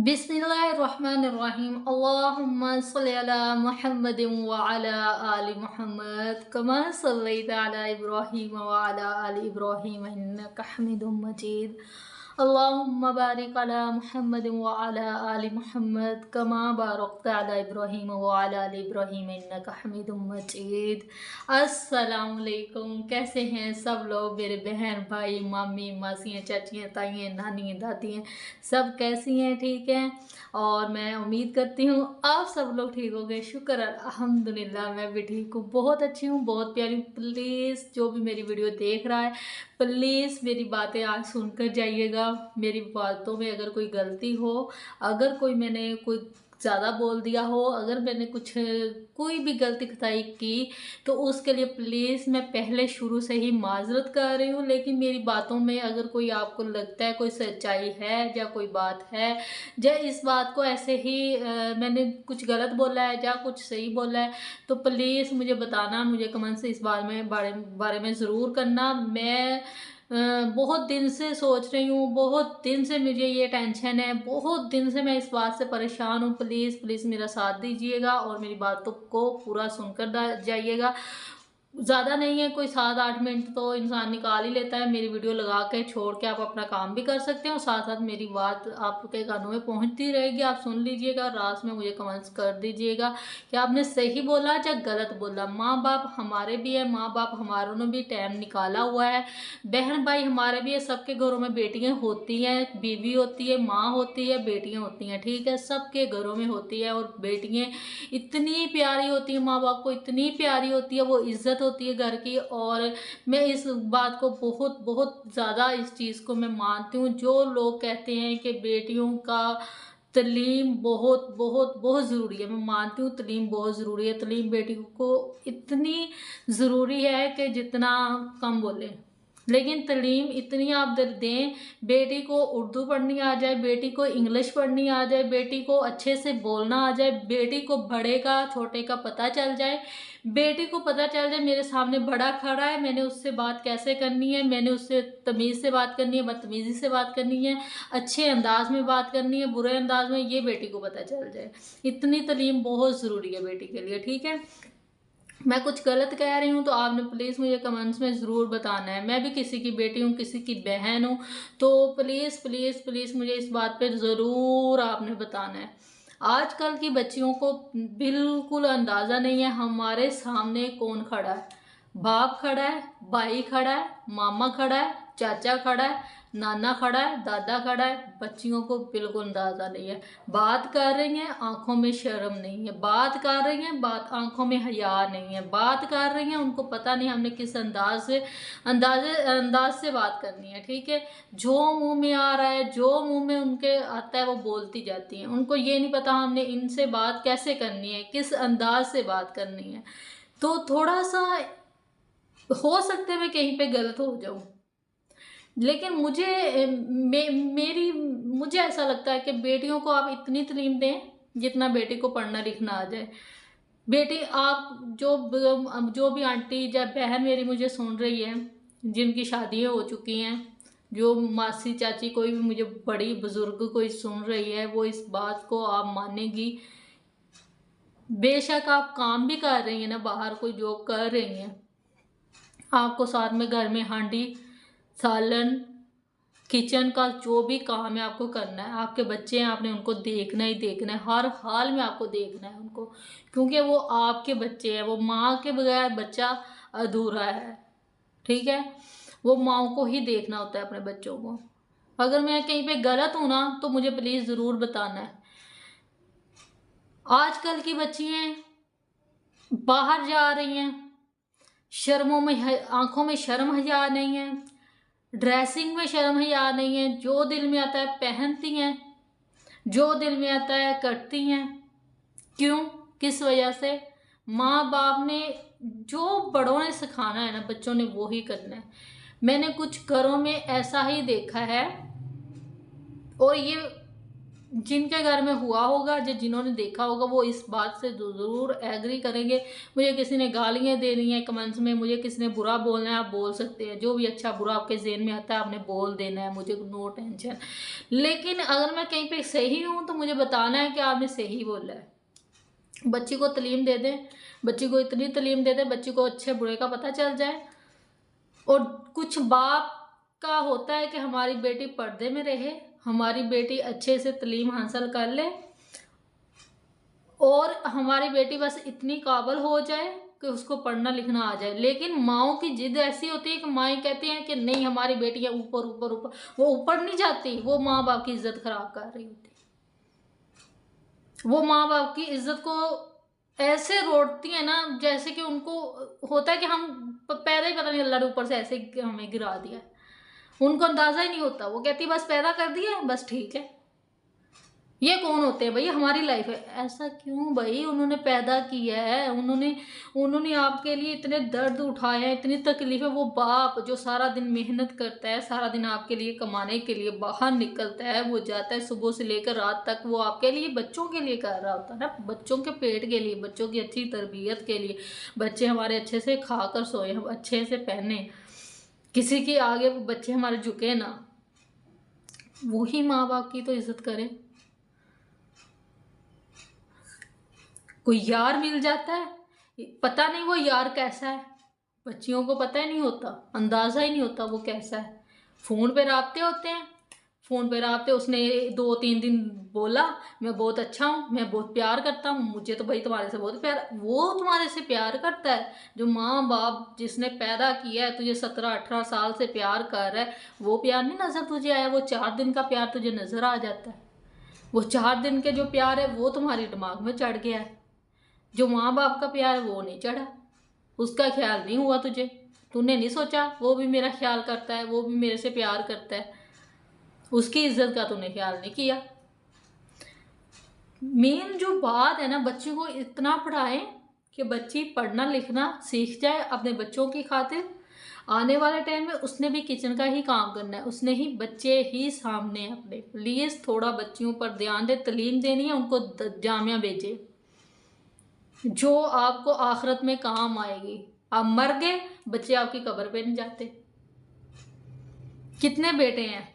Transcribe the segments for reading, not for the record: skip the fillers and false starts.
बिस्मिल्लाहिर्रहमानिर्रहीम। अल्लाहुम्मा सल्लि अला मुहम्मदिन व अला आलि मुहम्मद कमा सल्लैता अला इब्राहीम व अला आलि इब्राहीम इन्नका हमीदुम मजीद। अल्लाहुम्मा बारिक अला मुहम्मदिन व अला आलि मुहम्मद कमा बारकता अला इब्राहीम व अला आलि इब्राहीम इन्नका हमीदुम मजीद। अस्सलाम वालेकुम। कैसे हैं सब लोग, मेरे बहन भाई मामी मासियाँ चाचियाँ ताइयाँ नानियाँ दादियाँ सब कैसी हैं? ठीक हैं। और मैं उम्मीद करती हूँ आप सब लोग ठीक हो गए। शुक्र अल्हम्दुलिल्लाह, मैं भी ठीक हूँ, बहुत अच्छी हूँ, बहुत प्यारी हूँ। प्लीज़ जो भी मेरी वीडियो देख रहा है प्लीज़ मेरी बातें आज सुनकर जाइएगा। मेरी बातों में अगर कोई गलती हो, अगर मैंने कोई ज़्यादा बोल दिया हो, अगर मैंने कोई भी गलती खताई की तो उसके लिए प्लीज़ मैं पहले शुरू से ही माजरत कर रही हूँ। लेकिन मेरी बातों में अगर कोई आपको लगता है कोई सच्चाई है या कोई बात है या इस बात को ऐसे ही मैंने कुछ गलत बोला है या कुछ सही बोला है तो प्लीज़ मुझे बताना, मुझे कमेंट से इस बारे में ज़रूर करना। मैं बहुत दिन से सोच रही हूँ, बहुत दिन से मुझे ये टेंशन है, बहुत दिन से मैं इस बात से परेशान हूँ। प्लीज़ प्लीज़ मेरा साथ दीजिएगा और मेरी बातों को पूरा सुनकर जाइएगा। ज़्यादा नहीं है, कोई 7-8 मिनट तो इंसान निकाल ही लेता है। मेरी वीडियो लगा के छोड़ के आप अपना काम भी कर सकते हैं और साथ साथ मेरी बात आपके कानों में पहुंचती रहेगी। आप सुन लीजिएगा, रात में मुझे कमेंट्स कर दीजिएगा कि आपने सही बोला या गलत बोला। माँ बाप हमारे भी है, माँ बाप हमारों ने भी टाइम निकाला हुआ है, बहन भाई हमारे भी है। सबके घरों में बेटियाँ होती हैं, बीवी होती है, माँ होती है, बेटियाँ होती हैं, ठीक है, सबके घरों में होती है। और बेटियाँ इतनी प्यारी होती है, माँ बाप को इतनी प्यारी होती है, वो इज्जत होती है घर की। और मैं इस बात को बहुत बहुत ज़्यादा इस चीज़ को मैं मानती हूँ। जो लोग कहते हैं कि बेटियों का तलीम बहुत बहुत बहुत ज़रूरी है, मैं मानती हूँ तलीम बहुत ज़रूरी है। तलीम बेटी को इतनी ज़रूरी है कि जितना कम बोले, लेकिन तलीम इतनी आप दें, बेटी को उर्दू पढ़नी आ जाए, बेटी को इंग्लिश पढ़नी आ जाए, बेटी को अच्छे से बोलना आ जाए, बेटी को बड़े का छोटे का पता चल जाए, बेटी को पता चल जाए मेरे सामने बड़ा खड़ा है, मैंने उससे बात कैसे करनी है, मैंने उससे तमीज़ से बात करनी है, बदतमीज़ी से बात करनी है, अच्छे अंदाज में बात करनी है, बुरे अंदाज में, ये बेटी को पता चल जाए। इतनी तलीम बहुत ज़रूरी है बेटी के लिए, ठीक है। मैं कुछ गलत कह रही हूँ तो आपने प्लीज़ मुझे कमेंट्स में ज़रूर बताना है। मैं भी किसी की बेटी हूँ, किसी की बहन हूँ, तो प्लीज़ प्लीज़ प्लीज़ मुझे इस बात पे ज़रूर आपने बताना है। आजकल की बच्चियों को बिल्कुल अंदाज़ा नहीं है हमारे सामने कौन खड़ा है। बाप खड़ा है, भाई खड़ा है, मामा खड़ा है, चाचा खड़ा है, नाना खड़ा है, दादा खड़ा है। बच्चियों को बिल्कुल अंदाज़ा नहीं है। बात कर रही हैं, आंखों में शर्म नहीं है, बात कर रही हैं, बात आंखों में हया नहीं है, बात कर रही हैं, उनको पता नहीं हमने किस अंदाज से बात करनी है, ठीक है। जो मुंह में आ रहा है, जो मुंह में उनके आता है वो बोलती जाती हैं। उनको ये नहीं पता हमने इनसे बात कैसे करनी है, किस अंदाज से बात करनी है। तो थोड़ा सा हो सकता है मैं कहीं पे गलत हो जाऊं, लेकिन मुझे ऐसा लगता है कि बेटियों को आप इतनी तालीम दें जितना बेटी को पढ़ना लिखना आ जाए। बेटी आप जो भी आंटी या बहन मेरी मुझे सुन रही है, जिनकी शादियाँ हो चुकी हैं, जो मासी चाची कोई भी मुझे बड़ी बुजुर्ग कोई सुन रही है, वो इस बात को आप मानेगी। बेशक आप काम भी कर रही हैं ना, बाहर कोई जॉब कर रही हैं, आपको साथ में घर में हांडी सालन किचन का जो भी काम है आपको करना है। आपके बच्चे हैं, आपने उनको देखना ही देखना है, हर हाल में आपको देखना है उनको, क्योंकि वो आपके बच्चे हैं। वो माँ के बगैर बच्चा अधूरा है, ठीक है। वो माँ को ही देखना होता है अपने बच्चों को। अगर मैं कहीं पे गलत हूँ ना तो मुझे प्लीज़ ज़रूर बताना है। आजकल की बच्चियाँ बाहर जा रही हैं, आंखों में शर्म हया नहीं है, ड्रेसिंग में शर्म हया नहीं है, जो दिल में आता है पहनती हैं, जो दिल में आता है करती हैं। क्यों, किस वजह से? माँ बाप ने जो बड़ों ने सिखाना है ना, बच्चों ने वो ही करना है। मैंने कुछ घरों में ऐसा ही देखा है, और ये जिनके घर में हुआ होगा, जो जिन्होंने देखा होगा, वो इस बात से ज़रूर एग्री करेंगे। मुझे किसी ने गालियाँ देनी है कमेंट्स में, मुझे किसी ने बुरा बोलना है, आप बोल सकते हैं, जो भी अच्छा बुरा आपके ज़हन में आता है आपने बोल देना है, मुझे नो टेंशन। लेकिन अगर मैं कहीं पे सही हूँ तो मुझे बताना है कि आपने सही बोला है। बच्ची को तालीम दे दें, बच्ची को इतनी तालीम दे दें, बच्ची को अच्छे बुरे का पता चल जाए। और कुछ बाप का होता है कि हमारी बेटी पर्दे में रहे, हमारी बेटी अच्छे से तालीम हासिल कर ले, और हमारी बेटी बस इतनी काबिल हो जाए कि उसको पढ़ना लिखना आ जाए। लेकिन माओ की जिद ऐसी होती है कि माएँ कहती हैं कि नहीं हमारी बेटियां ऊपर ऊपर ऊपर, वो ऊपर नहीं जाती, वो माँ बाप की इज्जत खराब कर रही होती, वो माँ बाप की इज्जत को ऐसे रोटती है ना, जैसे कि उनको होता है कि हम पैदा ही पता नहीं अल्लाह ने ऊपर से ऐसे हमें गिरा दिया है, उनको अंदाजा ही नहीं होता। वो कहती बस पैदा कर दिया है, बस ठीक है। ये कौन होते हैं भाई, हमारी लाइफ है। ऐसा क्यों भाई, उन्होंने पैदा किया है, उन्होंने आपके लिए इतने दर्द उठाए हैं, इतनी तकलीफें। वो बाप जो सारा दिन मेहनत करता है, सारा दिन आपके लिए कमाने के लिए बाहर निकलता है, वो जाता है सुबह से लेकर रात तक, वो आपके लिए बच्चों के लिए कर रहा होता है ना, बच्चों के पेट के लिए, बच्चों की अच्छी तरबियत के लिए, बच्चे हमारे अच्छे से खाकर सोए, हम अच्छे से पहने, किसी के आगे बच्चे हमारे झुके ना। वही माँ बाप की तो इज्जत करें। कोई यार मिल जाता है, पता नहीं वो यार कैसा है, बच्चियों को पता ही नहीं होता, अंदाज़ा ही नहीं होता वो कैसा है। फ़ोन पे राब्ते होते हैं, फ़ोन पे राब्ते, उसने 2-3 दिन बोला मैं बहुत अच्छा हूँ, मैं बहुत प्यार करता हूँ, मुझे तो भाई तुम्हारे से बहुत प्यार। वो तुम्हारे से प्यार करता है, जो माँ बाप जिसने पैदा किया है, तुझे 17-18 साल से प्यार कर रहा है, वो प्यार नहीं नज़र तुझे आया, वो 4 दिन का प्यार तुझे नज़र आ जाता है। वो 4 दिन के जो प्यार है वो तुम्हारे दिमाग में चढ़ गया है। जो माँ बाप का प्यार वो नहीं चढ़ा, उसका ख्याल नहीं हुआ तुझे, तूने नहीं सोचा वो भी मेरा ख्याल करता है, वो भी मेरे से प्यार करता है, उसकी इज्जत का तूने ख्याल नहीं किया। मेन जो बात है ना, बच्ची को इतना पढ़ाएं कि बच्ची पढ़ना लिखना सीख जाए अपने बच्चों की खातिर। आने वाले टाइम में उसने भी किचन का ही काम करना है, उसने ही बच्चे ही सामने हैं अपने। प्लीज़ थोड़ा बच्चियों पर ध्यान दे, तालीम देनी है उनको, जामिया भेजे जो आपको आखिरत में काम आएगी। आप मर गए, बच्चे आपकी कब्र पे नहीं जाते। कितने बेटे हैं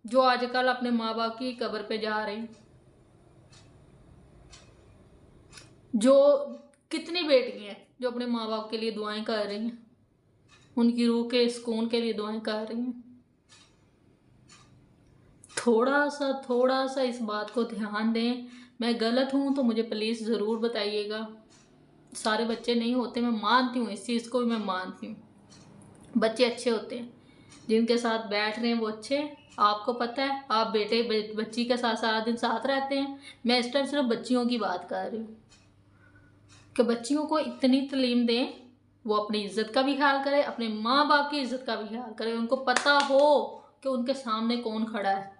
जो आजकल अपने माँ बाप की कब्र पे जा रहे हैं, जो कितनी बेटी हैं जो अपने माँ बाप के लिए दुआएं कर रही हैं, उनकी रूह के सुकून के लिए दुआएं कर रही हैं। थोड़ा सा इस बात को ध्यान दें। मैं गलत हूँ तो मुझे प्लीज़ ज़रूर बताइएगा। सारे बच्चे नहीं होते, मैं मानती हूँ, इस चीज़ को भी मैं मानती हूँ, बच्चे अच्छे होते हैं, जिनके साथ बैठ रहे हैं वो अच्छे हैं। आपको पता है, आप बेटे बच्ची के साथ सारा दिन साथ रहते हैं। मैं इस टाइम सिर्फ बच्चियों की बात कर रही हूँ कि बच्चियों को इतनी तालीम दें, वो अपनी इज्जत का भी ख्याल करें, अपने माँ बाप की इज्जत का भी ख्याल करें। उनको पता हो कि उनके सामने कौन खड़ा है,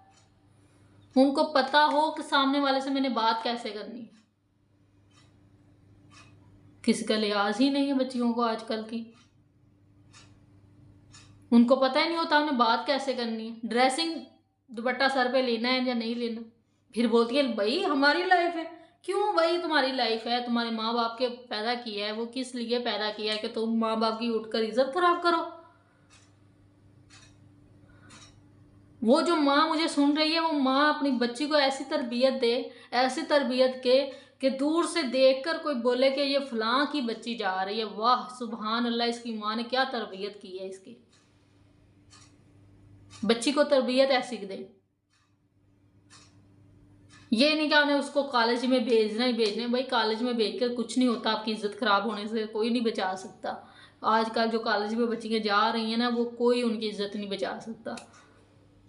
उनको पता हो कि सामने वाले से मैंने बात कैसे करनी है। किसी का लिहाज ही नहीं है बच्चियों को आजकल की, उनको पता ही नहीं होता उन्हें बात कैसे करनी है। ड्रेसिंग, दुपट्टा सर पे लेना है या नहीं लेना, फिर बोलती है भाई हमारी लाइफ है। क्यों भाई तुम्हारी लाइफ है, तुम्हारे माँ बाप के पैदा किया है, वो किस लिए पैदा किया है कि तुम माँ बाप की उठकर इज्जत खराब करो। वो जो माँ मुझे सुन रही है, वो माँ अपनी बच्ची को ऐसी तरबियत दे, ऐसी तरबियत के कि दूर से देखकर कोई बोले कि ये फलां की बच्ची जा रही है, वाह सुभान अल्लाह, इसकी माँ ने क्या तरबियत की है इसकी। बच्ची को तरबियत ऐसी दे, ये नहीं कि आपने उसको कॉलेज में भेजना ही भेजना है। भाई कॉलेज में भेजकर कुछ नहीं होता, आपकी इज्जत खराब होने से कोई नहीं बचा सकता। आजकल जो कॉलेज में बच्चियाँ जा रही हैं ना, वो कोई उनकी इज्जत नहीं बचा सकता।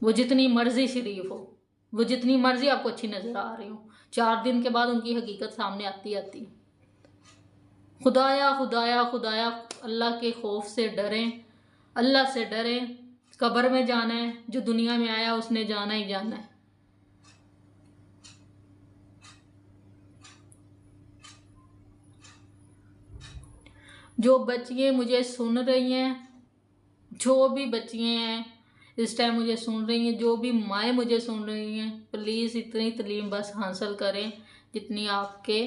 वो जितनी मर्जी शरीफ हो, वो जितनी मर्जी आपको अच्छी नज़र आ रही हो, 4 दिन के बाद उनकी हकीकत सामने आती आती। खुदाया खुदाया खुदाया, अल्लाह के खौफ से डरें, अल्लाह से डरें। कब्र में जाना है, जो दुनिया में आया उसने जाना ही जाना है। जो बच्चियाँ मुझे सुन रही हैं, जो भी बच्चियाँ हैं, इस टाइम मुझे सुन रही हैं, जो भी माएँ मुझे सुन रही हैं, प्लीज़ इतनी तालीम बस हासिल करें जितनी आपके।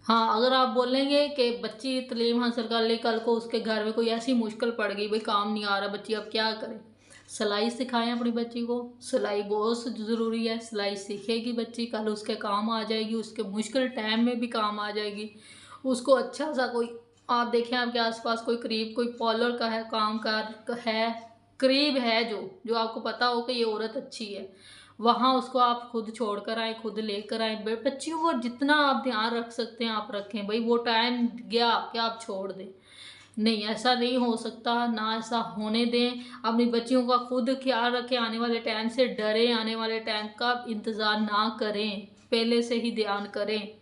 हाँ, अगर आप बोलेंगे कि बच्ची तालीम हासिल कर ले, कल को उसके घर में कोई ऐसी मुश्किल पड़ गई, भाई काम नहीं आ रहा, बच्ची अब क्या करे, सिलाई सिखाएं अपनी बच्ची को। सिलाई बहुत ज़रूरी है, सिलाई सीखेगी बच्ची, कल उसके काम आ जाएगी, उसके मुश्किल टाइम में भी काम आ जाएगी। उसको अच्छा सा कोई, आप देखें आपके आसपास कोई करीब कोई पार्लर का है, काम कर है, करीब है जो आपको पता हो कि ये औरत अच्छी है, वहाँ उसको आप खुद छोड़ कर आए, खुद लेकर आए। बच्चियों को जितना आप ध्यान रख सकते हैं आप रखें, भाई वो टाइम गया कि आप छोड़ दें, नहीं, ऐसा नहीं हो सकता, ना ऐसा होने दें। अपनी बच्चियों का खुद ख्याल रखें, आने वाले टाइम से डरें, आने वाले टाइम का इंतज़ार ना करें, पहले से ही ध्यान करें।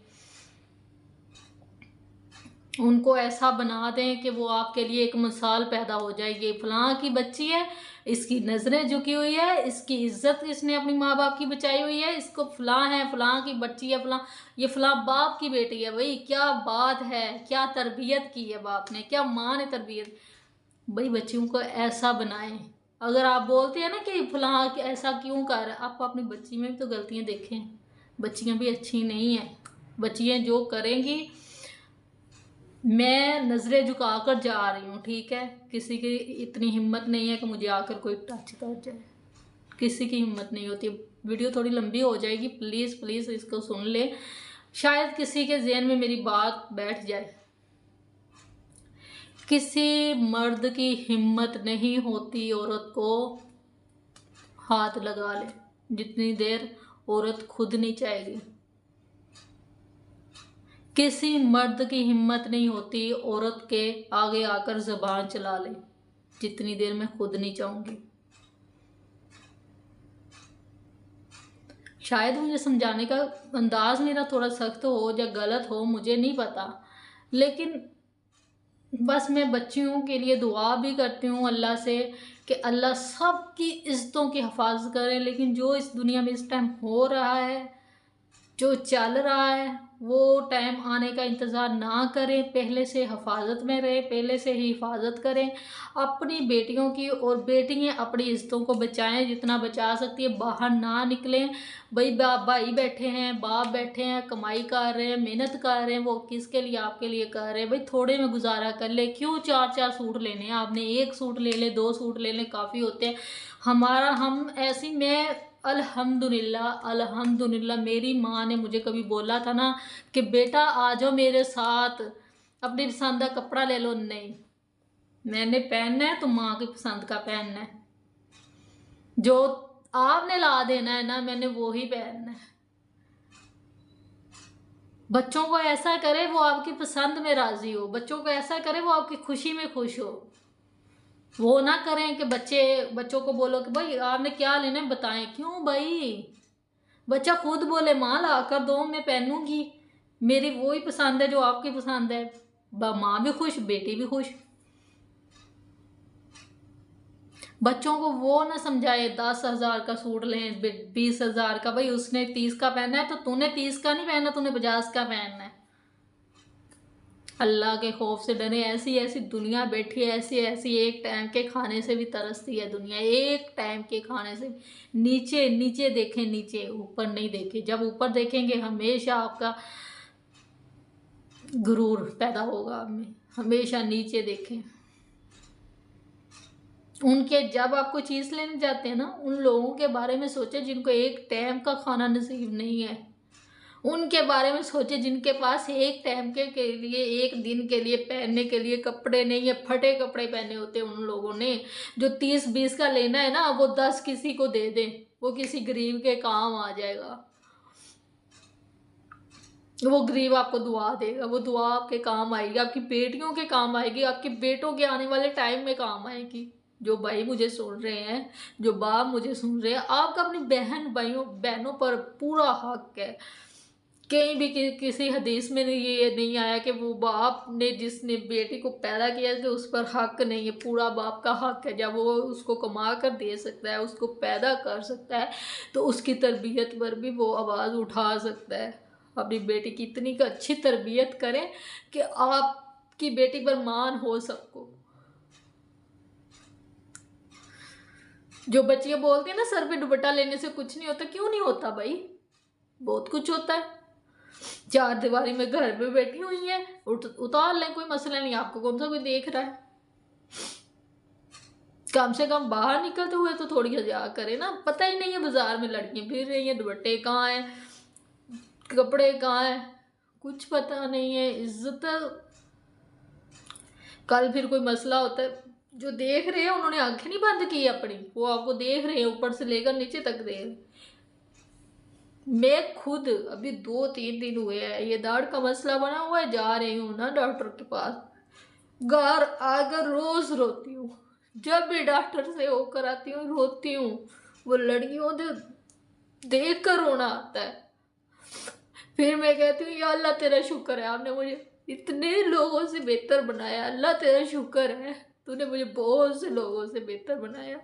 उनको ऐसा बना दें कि वो आपके लिए एक मिसाल पैदा हो जाएगी, फलां की बच्ची है, इसकी नज़रें झुकी हुई है, इसकी इज्जत इसने अपनी माँ बाप की बचाई हुई है, इसको फलां है, फलां की बच्ची है, फलां ये फलां बाप की बेटी है। भाई क्या बात है, क्या तरबियत की है बाप ने, क्या माँ ने तरबियत। भाई बच्चियों को ऐसा बनाएं। अगर आप बोलते हैं ना कि फलां ऐसा क्यों कर, आप अपनी बच्ची में भी तो गलतियाँ देखें, बच्चियाँ भी अच्छी नहीं हैं, बच्चियाँ जो करेंगी। मैं नज़रें झुकाकर जा रही हूँ, ठीक है, किसी की इतनी हिम्मत नहीं है कि मुझे आकर कोई टच कर जाए, किसी की हिम्मत नहीं होती। वीडियो थोड़ी लंबी हो जाएगी, प्लीज़ प्लीज़ इसको सुन ले, शायद किसी के ज़हन में मेरी बात बैठ जाए। किसी मर्द की हिम्मत नहीं होती औरत को हाथ लगा ले, जितनी देर औरत खुद नहीं चाहेगी। किसी मर्द की हिम्मत नहीं होती औरत के आगे आकर ज़बान चला ले, जितनी देर मैं खुद नहीं चाहूँगी। शायद मुझे समझाने का अंदाज मेरा थोड़ा सख्त हो या गलत हो, मुझे नहीं पता, लेकिन बस मैं बच्चियों के लिए दुआ भी करती हूँ अल्लाह से कि अल्लाह सब की इज़्ज़तों की हिफाजत करे। लेकिन जो इस दुनिया में इस टाइम हो रहा है, जो चल रहा है, वो टाइम आने का इंतज़ार ना करें, पहले से हिफाजत में रहे, पहले से ही हिफाजत करें अपनी बेटियों की, और बेटियाँ अपनी इज़्ज़तों को बचाएं, जितना बचा सकती है, बाहर ना निकलें। भाई भाई बैठे हैं, बाप बैठे हैं, कमाई कर रहे हैं, मेहनत कर रहे हैं, वो किसके लिए, आपके लिए कर रहे हैं। भाई थोड़े में गुजारा कर ले, क्यों 4-4 सूट लेने हैं आपने, एक सूट ले ले, 2 सूट ले लें, काफ़ी होते हैं। हम ऐसी, मैं अल्हम्दुलिल्लाह अल्हम्दुलिल्लाह, मेरी माँ ने मुझे कभी बोला था ना कि बेटा आ जाओ मेरे साथ, अपनी पसंद का कपड़ा ले लो, नहीं, मैंने पहनना है तो माँ की पसंद का पहनना है, जो आपने ला देना है ना, मैंने वो ही पहनना है। बच्चों को ऐसा करे वो आपकी पसंद में राजी हो, बच्चों को ऐसा करे वो आपकी खुशी में खुश हो। वो ना करें कि बच्चों को बोलो कि भाई आपने क्या लेना है बताएं, क्यों भाई, बच्चा खुद बोले माँ ला कर दो, मैं पहनूंगी, मेरी वो ही पसंद है जो आपकी पसंद है, माँ भी खुश, बेटी भी खुश। बच्चों को वो ना समझाए 10,000 का सूट लें, 20,000 का, भाई उसने 30 का पहनना है तो तूने 30 का नहीं पहनना, तूने 50 का पहनना है। अल्लाह के खौफ से डरे। ऐसी ऐसी दुनिया बैठी है, ऐसी ऐसी, एक टाइम के खाने से भी तरसती है दुनिया, एक टाइम के खाने से। नीचे नीचे देखें, नीचे, ऊपर नहीं देखें। जब ऊपर देखेंगे हमेशा आपका गुरूर पैदा होगा आप में, हमेशा नीचे देखें। उनके, जब आपको चीज़ लेने जाते हैं ना, उन लोगों के बारे में सोचें जिनको एक टाइम का खाना नसीब नहीं है, उनके बारे में सोचे जिनके पास एक टाइम के लिए, एक दिन के लिए पहनने के लिए कपड़े नहीं है, फटे कपड़े पहने होते हैं उन लोगों ने। जो 30-20 का लेना है ना, वो 10 किसी को दे दें, वो किसी गरीब के काम आ जाएगा, वो गरीब आपको दुआ देगा, वो दुआ आपके काम आएगी, आपकी बेटियों के काम आएगी, आपके बेटों के आने वाले टाइम में काम आएगी। जो भाई मुझे सुन रहे हैं, जो बाप मुझे सुन रहे हैं, आपका अपनी बहनों पर पूरा हक है। कहीं भी किसी हदीस में ये नहीं आया कि वो बाप ने जिसने बेटी को पैदा किया कि उस पर हक नहीं है, पूरा बाप का हक है। जब वो उसको कमा कर दे सकता है, उसको पैदा कर सकता है, तो उसकी तरबियत पर भी वो आवाज़ उठा सकता है। अपनी बेटी की इतनी अच्छी तरबियत करें कि आपकी बेटी पर मान हो सबको। जो बच्चियां बोलती है ना सर पे दुपट्टा लेने से कुछ नहीं होता, क्यों नहीं होता भाई, बहुत कुछ होता है। चार दीवारी में घर में बैठी हुई है, उतार लें, कोई मसला नहीं, आपको कौन सा कोई देख रहा है। कम से कम बाहर निकलते हुए तो थोड़ी हजा करे ना। पता ही नहीं है बाजार में लड़कियां फिर रही हैं, दुपट्टे कहाँ हैं, कपड़े कहाँ हैं, कुछ पता नहीं है। इज्जत कल फिर कोई मसला होता है, जो देख रहे हैं उन्होंने आंखें नहीं बंद की अपनी, वो आपको देख रहे हैं ऊपर से लेकर नीचे तक देख रहे। मैं खुद अभी 2-3 दिन हुए हैं, ये दाढ़ का मसला बना हुआ है, जा रही हूँ ना डॉक्टर के पास, घर आकर रोज रोती हूँ। जब भी डॉक्टर से होकर आती हूँ रोती हूँ। वो लड़कियों को देख कर रोना आता है। फिर मैं कहती हूँ या अल्लाह तेरा शुक्र है, आपने मुझे इतने लोगों से बेहतर बनाया, अल्लाह तेरा शुक्र है, तूने मुझे बहुत से लोगों से बेहतर बनाया।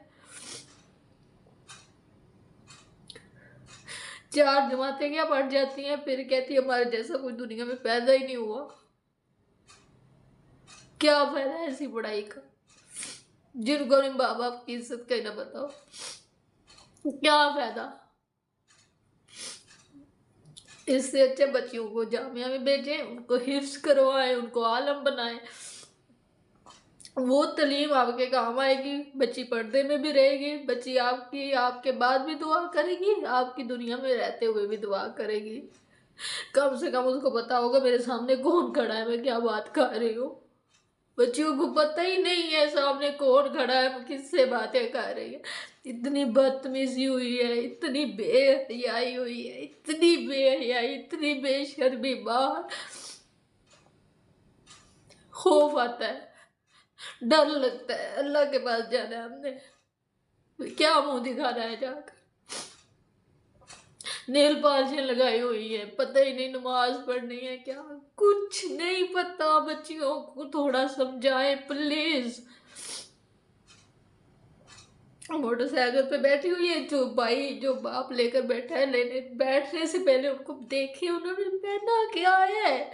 4 जमातें क्या पढ़ जाती हैं, फिर कहती है हमारे जैसा कोई दुनिया में पैदा ही नहीं हुआ। क्या फायदा है ऐसी पढ़ाई का, जिनको अपने माँ बाप की इज्जत का ही ना बताओ, क्या फायदा। इससे अच्छे बच्चियों को जामिया में भेजें, उनको हिफ्ज करवाएं, उनको आलम बनाएं, वो तलीम आपके काम आएगी। बच्ची पर्दे में भी रहेगी, बच्ची आपकी आपके बाद भी दुआ करेगी, आपकी दुनिया में रहते हुए भी दुआ करेगी। कम से कम उसको पता होगा मेरे सामने कौन खड़ा है, मैं क्या बात कर रही हूँ। बच्चियों को पता ही नहीं है सामने कौन खड़ा है, किससे बातें कर रही है। इतनी बदतमीजी हुई है, इतनी बेहयाई हुई है, इतनी बेहयाई, इतनी बेशर्मी। बाहर खौफ आता है, डर लगता है। अल्लाह के पास जाना है हमने, क्या मुंह दिखाना है जाकर। नेल पॉलिश लगाई हुई है, पता ही नहीं नमाज पढ़नी है क्या, कुछ नहीं पता। बच्चियों को थोड़ा समझाएं प्लीज। मोटरसाइकिल पे बैठी हुई है, जो भाई जो बाप लेकर बैठा है, लेने बैठने से पहले उनको देखे उन्होंने पहना क्या है,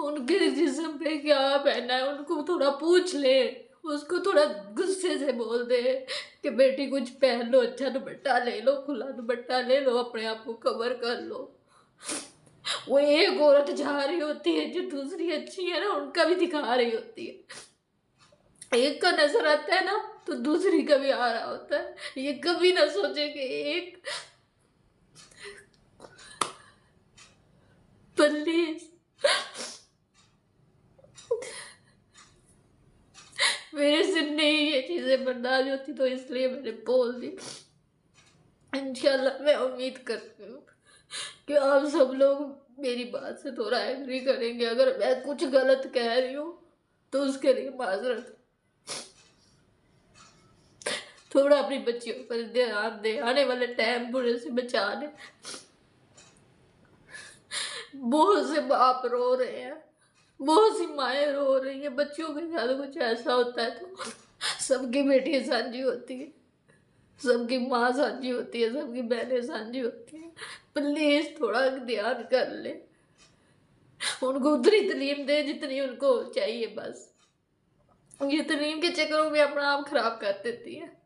उनके जिस्म पे क्या पहना है, उनको थोड़ा पूछ ले। उसको थोड़ा गुस्से से बोल दे कि बेटी कुछ पहन लो, अच्छा दुपट्टा ले लो, खुला दुपट्टा ले लो, अपने आप को कवर कर लो। वो एक औरत जा रही होती है, जो दूसरी अच्छी है ना उनका भी दिखा रही होती है। एक का नजर आता है ना तो दूसरी का भी आ रहा होता है। ये कभी ना सोचे कि एक प्लीज मेरे से नहीं ये चीजें बर्दाश्त होती, तो इसलिए मैंने बोल दी। इंशाल्लाह मैं उम्मीद करती हूँ कि आप सब लोग मेरी बात से थोड़ा एग्री करेंगे। अगर मैं कुछ गलत कह रही हूँ तो उसके लिए माजरत। थोड़ा अपनी बच्चियों पर ध्यान दे, आने वाले टाइम बुरे से बचा ले। बहुत से बाप रो रहे हैं, बहुत सी माएँ रो रही है, बच्चियों के साथ कुछ ऐसा होता है तो सबकी बेटी साझी होती है, सबकी माँ साझी होती है, सबकी बहनें साझी होती है। प्लीज थोड़ा ध्यान कर ले, उनको उतनी तलीम दे जितनी उनको चाहिए। बस ये तलीम के चक्करों में अपना आप खराब कर देती है,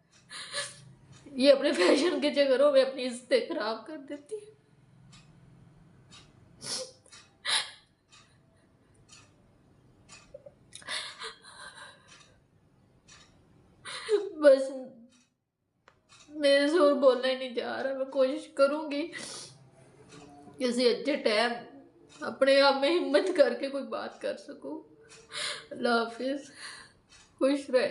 ये अपने फैशन के चक्करों में अपनी इज्जतें खराब कर देती है। बस मेरे से और बोलना ही नहीं जा रहा। मैं कोशिश करूंगी किसी अच्छे टाइम अपने आप में हिम्मत करके कोई बात कर सकूं। अल्लाह हाफिज, खुश रहे।